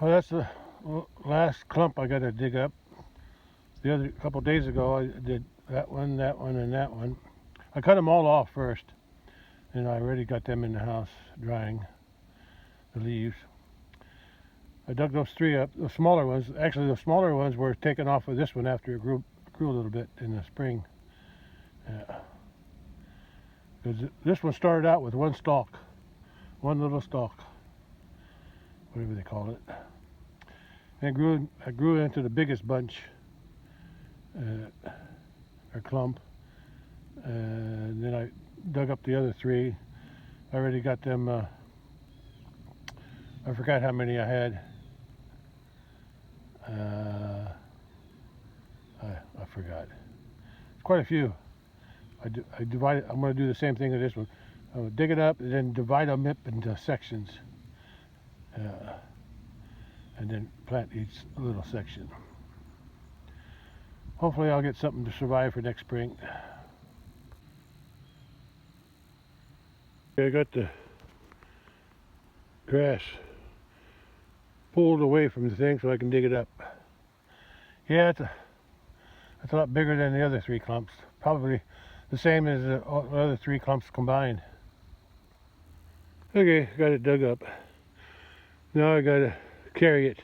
Well, that's the last clump I got to dig up. The other couple days ago, I did that one, and that one. I cut them all off first, and I already got them in the house drying, the leaves. I dug those three up, the smaller ones. Actually, the smaller ones were taken off of this one after it grew a little bit in the spring. Because this one started out with one stalk, one little stalk, whatever they call it. And I grew into the biggest bunch, or clump. And then I dug up the other three. I already got them. I forgot how many I had. I forgot. It's quite a few. I divided. I'm going to do the same thing with this one. I will dig it up and then divide them up into sections, and then plant each little section. Hopefully, I'll get something to survive for next spring. I got the grass pulled away from the thing so I can dig it up. Yeah, it's a lot bigger than the other three clumps. Probably the same as the other three clumps combined. Okay, got it dug up. Now I gotta carry it.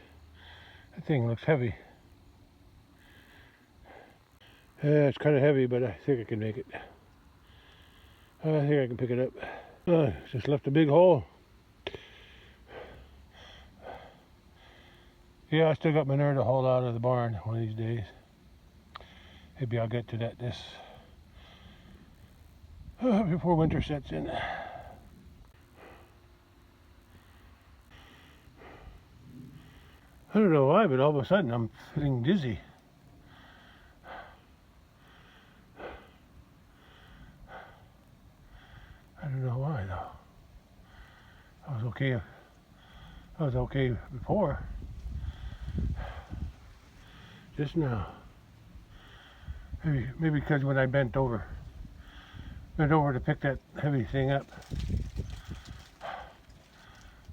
That thing looks heavy. Yeah, it's kind of heavy, but I think I can make it. I think I can pick it up. Just left a big hole. Yeah, I still got manure to haul out of the barn one of these days. Maybe I'll get to that before winter sets in. I don't know why, but all of a sudden I'm feeling dizzy. I don't know why though. I was okay before. Just now. Maybe because when I bent over to pick that heavy thing up,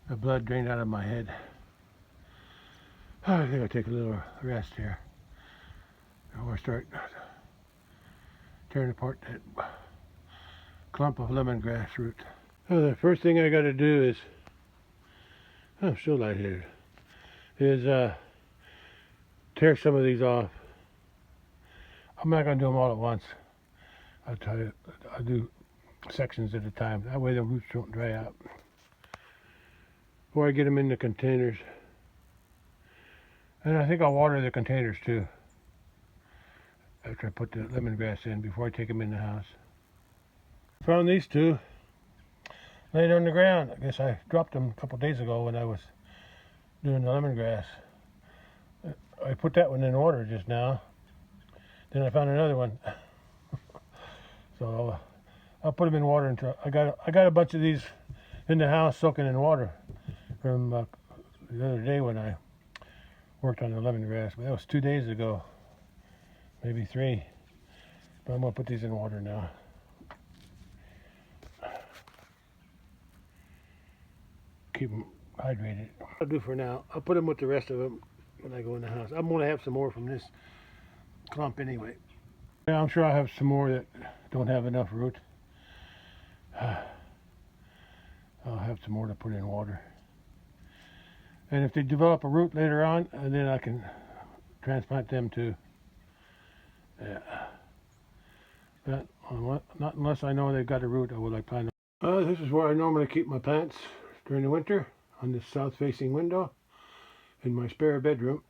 the blood drained out of my head. I think I'll take a little rest here before I start tearing apart that clump of lemongrass root. The first thing I got to do is, I'm still lightheaded, is tear some of these off. I'm not going to do them all at once. I'll do sections at a time. That way the roots don't dry out. Before I get them in the containers. And I think I'll water the containers too. After I put the lemongrass in, before I take them in the house. Found these two laying on the ground. I guess I dropped them a couple days ago when I was doing the lemongrass. I put that one in water just now. Then I found another one. So I'll put them in water until I got a bunch of these in the house soaking in water from the other day when I worked on the lemongrass. But that was 2 days ago, maybe 3. But I'm gonna put these in water now. Keep them hydrated. I'll do for now. I'll put them with the rest of them when I go in the house. I'm gonna have some more from this clump anyway. Yeah, I'm sure I'll have some more that don't have enough root. I'll have some more to put in water. And if they develop a root later on, then I can transplant them too. Yeah. But not unless I know they've got a root, I would like plant them. This is where I normally keep my plants during the winter, on this south-facing window in my spare bedroom.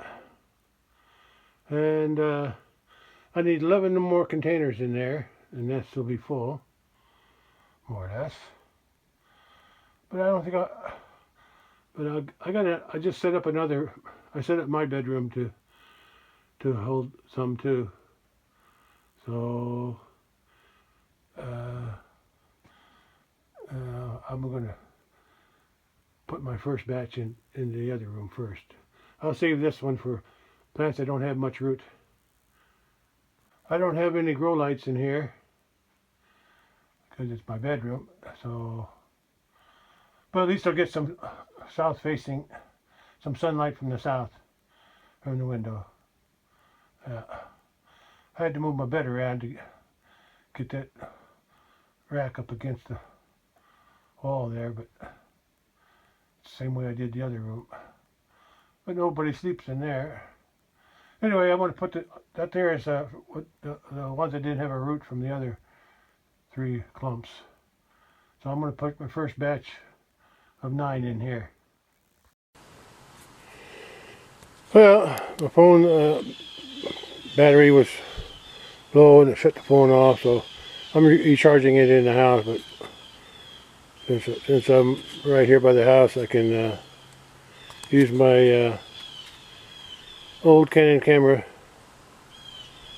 And I need 11 more containers in there, and this will be full, more or less. But I don't think I just set up another. I set up my bedroom to hold some too. So I'm gonna put my first batch in the other room first. I'll save this one for plants that don't have much root. I don't have any grow lights in here because it's my bedroom. So, but at least I'll get some south-facing some sunlight from the south, from the window. I had to move my bed around to get that rack up against the wall there, but same way I did the other room. But nobody sleeps in there. Anyway, I'm going to put that there is the ones that didn't have a root from the other 3 clumps. So I'm going to put my first batch of 9 in here. Well, the phone battery was low and I shut the phone off, so I'm recharging it in the house. But since I'm right here by the house, I can use my old Canon camera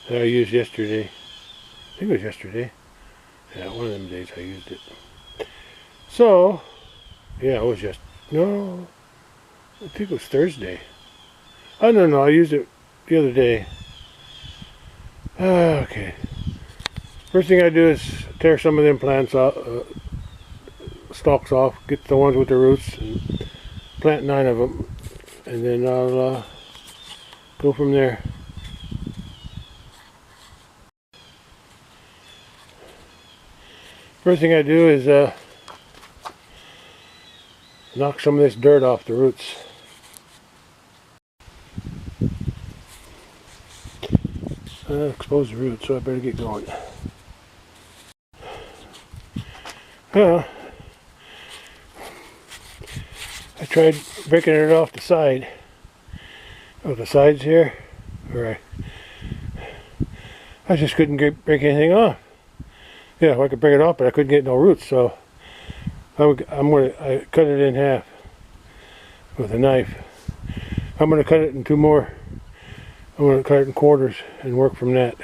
that I used yesterday. I think it was yesterday. Yeah, one of them days I used it. So, yeah, it was just, no, I think it was Thursday. I don't know, I used it the other day. Okay. First thing I do is tear some of them plants off, stalks off, get the ones with the roots, and plant 9 of them. And then I'll go from there. First thing I do is knock some of this dirt off the roots. Expose the roots, so I better get going. Well, I tried breaking it off the side. Oh, the sides here. Right. I just couldn't break anything off. Yeah, I could break it off, but I couldn't get no roots, so I cut it in half with a knife. I'm going to cut it in 2 more. I'm going to cut it in quarters and work from that.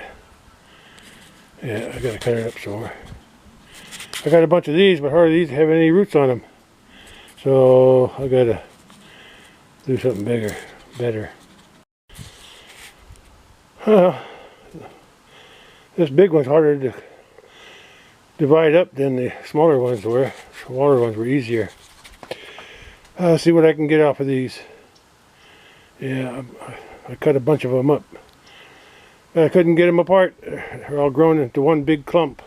Yeah, I got to cut it up some more. I got a bunch of these, but hardly these have any roots on them. So I got to do something bigger, better. This big one's harder to divide up than the smaller ones were. Smaller ones were easier. Let's see what I can get off of these. Yeah, I cut a bunch of them up. But I couldn't get them apart. They're all grown into one big clump.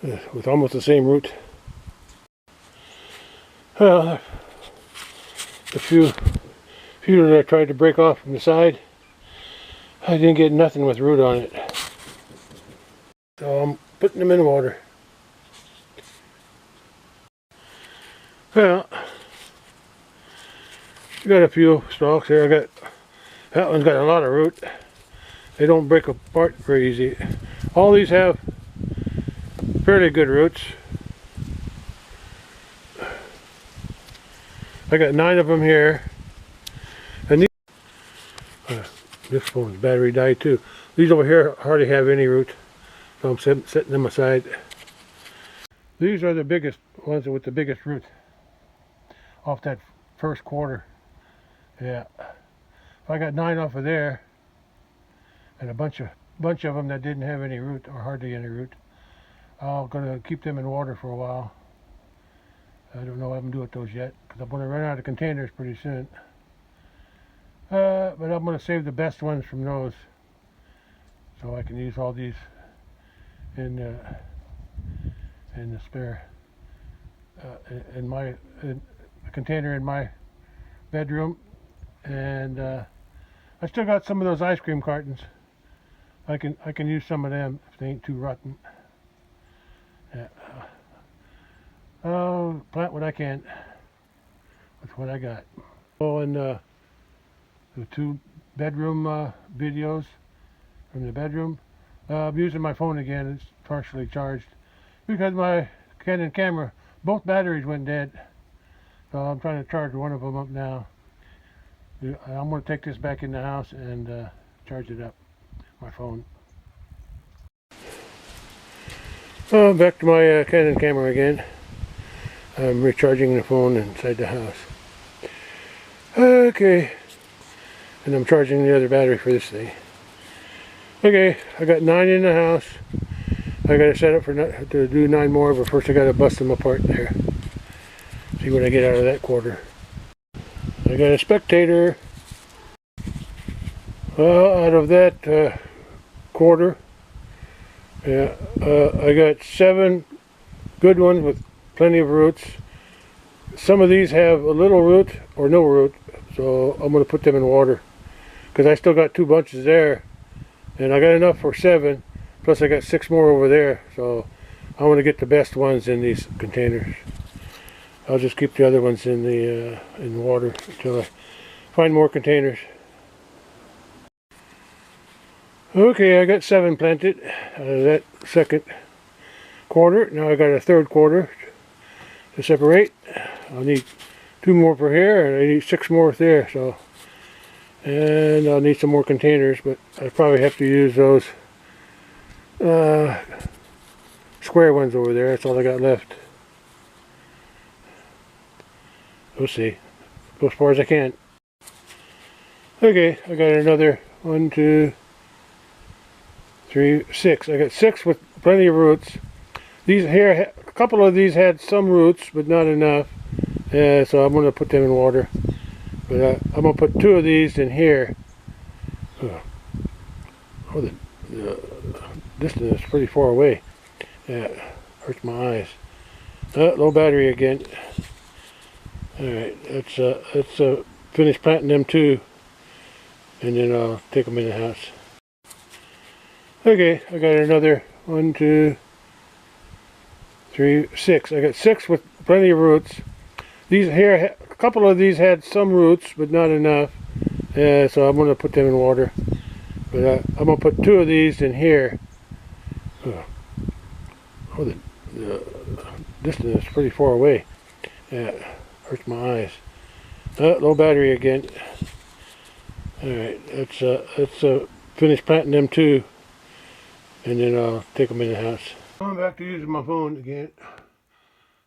With almost the same root. Well, the few that I tried to break off from the side, I didn't get nothing with root on it. So I'm putting them in water. Well, I got a few stalks here. That one's got a lot of root. They don't break apart very easy. All these have fairly good roots. I got 9 of them here. And these, this phone's battery died too. These over here hardly have any root. So I'm setting them aside. These are the biggest ones with the biggest root off that first quarter. Yeah. If I got 9 off of there and a bunch of them that didn't have any root or hardly any root, I'm gonna keep them in water for a while. I don't know what I'm doing with those yet because I'm gonna run out of containers pretty soon. But I'm gonna save the best ones from those so I can use all these in the spare in my container in my bedroom. And I still got some of those ice cream cartons. I can use some of them if they ain't too rotten. Yeah. Oh, plant what I can with what I got. Oh, and the 2 bedroom videos from the bedroom. I'm using my phone again. It's partially charged because my Canon camera, both batteries went dead. So I'm trying to charge one of them up now. I'm going to take this back in the house and charge it up, my phone. Back to my Canon camera again. I'm recharging the phone inside the house. Okay. And I'm charging the other battery for this thing. Okay, I got 9 in the house. I got to set up to do 9 more, but first I got to bust them apart there. See what I get out of that quarter. I got a spectator. Out of that quarter, I got 7 good ones with plenty of roots. Some of these have a little root or no root, so I'm going to put them in water because I still got 2 bunches there, and I got enough for 7, plus I got 6 more over there, so I want to get the best ones in these containers. I'll just keep the other ones in the water until I find more containers. Okay, I got 7 planted out of that second quarter. Now I got a third quarter to separate. I'll need 2 more for here, and I need 6 more there. So, and I'll need some more containers, but I probably have to use those square ones over there. That's all I got left. We'll see. Go as far as I can. Okay, I got another 1, 2, 3, 6. I got 6 with plenty of roots. These here, a couple of these had some roots, but not enough. So I'm going to put them in water. But I'm going to put 2 of these in here. The distance is pretty far away. Yeah, hurts my eyes. Low battery again. Alright, let's finish planting them 2, and then I'll take them in the house. Okay, I got another 1, 2, 3, 6. I got 6 with plenty of roots. These here, a couple of these had some roots, but not enough. So I'm going to put them in water. But I'm going to put 2 of these in here. The distance is pretty far away. Yeah, hurts my eyes. Low battery again. Alright, let's finish planting them 2, and then I'll take them in the house. I'm back to using my phone again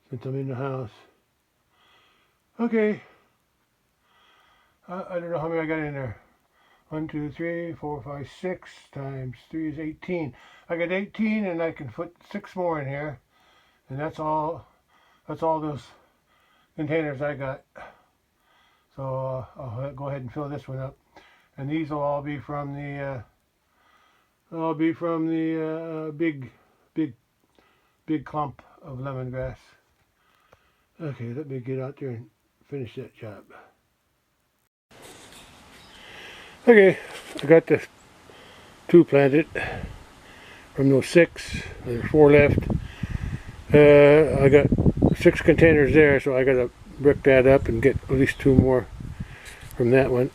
since I'm in the house. Okay, I don't know how many I got in there. 1, 2, 3, 4, 5, 6 times 3 is 18. I got 18, and I can put 6 more in here, and that's all those containers I got. So I'll go ahead and fill this one up, and these will all be from the big clump of lemongrass. Okay, let me get out there and finish that job. Okay, I got the 2 planted from those 6. There's 4 left. I got 6 containers there, so I got to brick that up and get at least 2 more from that one.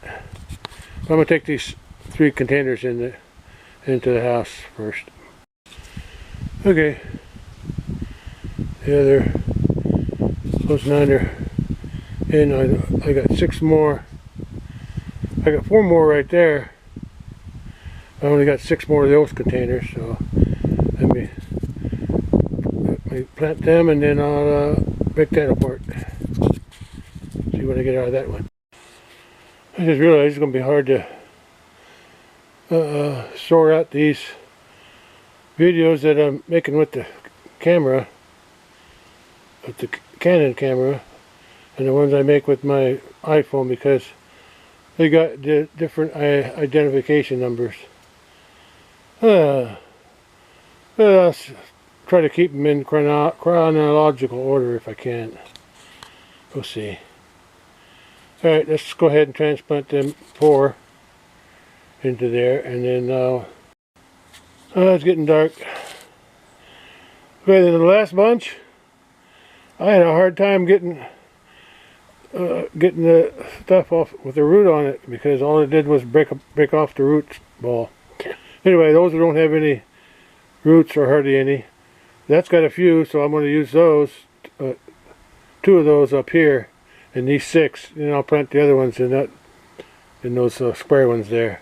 I'm going to take these 3 containers into the house first. Okay, the other close 9 are in. I got 6 more. I got 4 more right there. I only got 6 more of those containers, so let me plant them, and then I'll break that apart. See what I get out of that one. I just realized it's going to be hard to sort out these videos that I'm making with the camera, with the Canon camera, and the ones I make with my iPhone, because they got the different identification numbers. I'll try to keep them in chronological order if I can. We'll see. Alright, let's go ahead and transplant them 4 into there, and then it's getting dark. Okay, then the last bunch, I had a hard time getting the stuff off with the root on it, because all it did was break off the root ball. Anyway, those that don't have any roots, or hardly any, that's got a few, so I'm going to use those, 2 of those up here, and these 6, and I'll plant the other ones in those square ones there.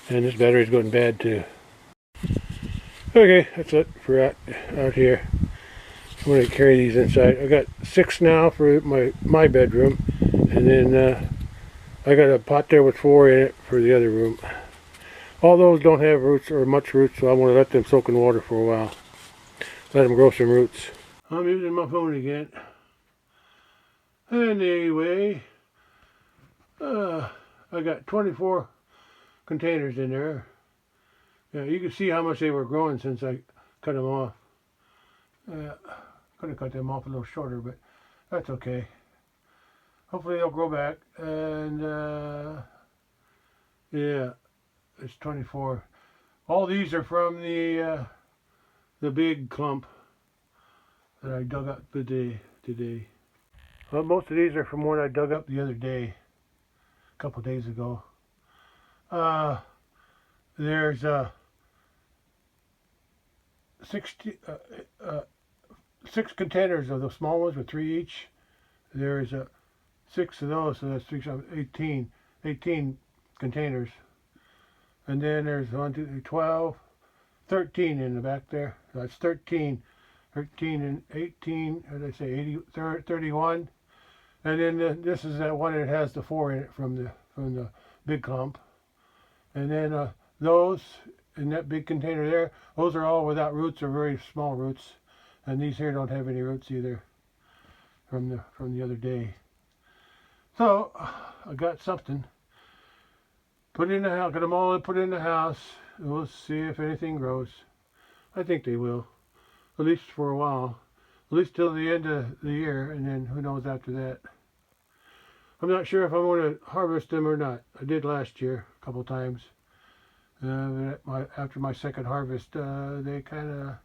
And this battery's going bad too. Okay, that's it for out here. I'm going to carry these inside. I got 6 now for my bedroom, and then I got a pot there with 4 in it for the other room. All those don't have roots or much roots, so I'm going to let them soak in water for a while. Let them grow some roots. I'm using my phone again. Anyway, I got 24 containers in there. Yeah, you can see how much they were growing since I cut them off. Could have cut them off a little shorter, but that's okay. Hopefully they'll grow back. And yeah, it's 24. All these are from the big clump that I dug up today. Well, most of these are from what I dug up the other day, a couple days ago. There's 60, 6 containers of the small ones with 3 each. There's 6 of those, so that's 6, 18 containers. And then there's 1, 2, 3, 12, 13 in the back there. That's 13 and 18, as I say, 80, 31. And then this is that one that has the 4 in it from the big clump. And then those in that big container there, those are all without roots or very small roots. And these here don't have any roots either from the other day. So I got something. Put in the house. Got them all put in the house. We'll see if anything grows. I think they will, at least for a while, at least till the end of the year, and then who knows after that. I'm not sure if I'm going to harvest them or not. I did last year a couple times. After my second harvest, they kind of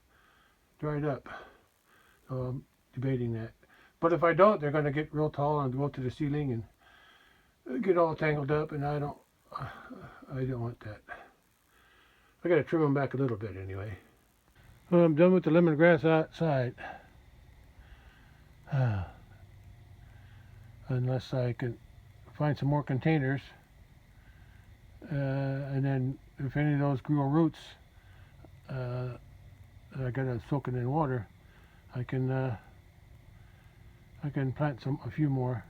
dried up. So I'm debating that. But if I don't, they're going to get real tall and go to the ceiling and get all tangled up, and I don't want that. I got to trim them back a little bit anyway. Well, I'm done with the lemongrass outside. Unless I can find some more containers. And then if any of those grow roots, I gotta soak it in water, I can plant a few more.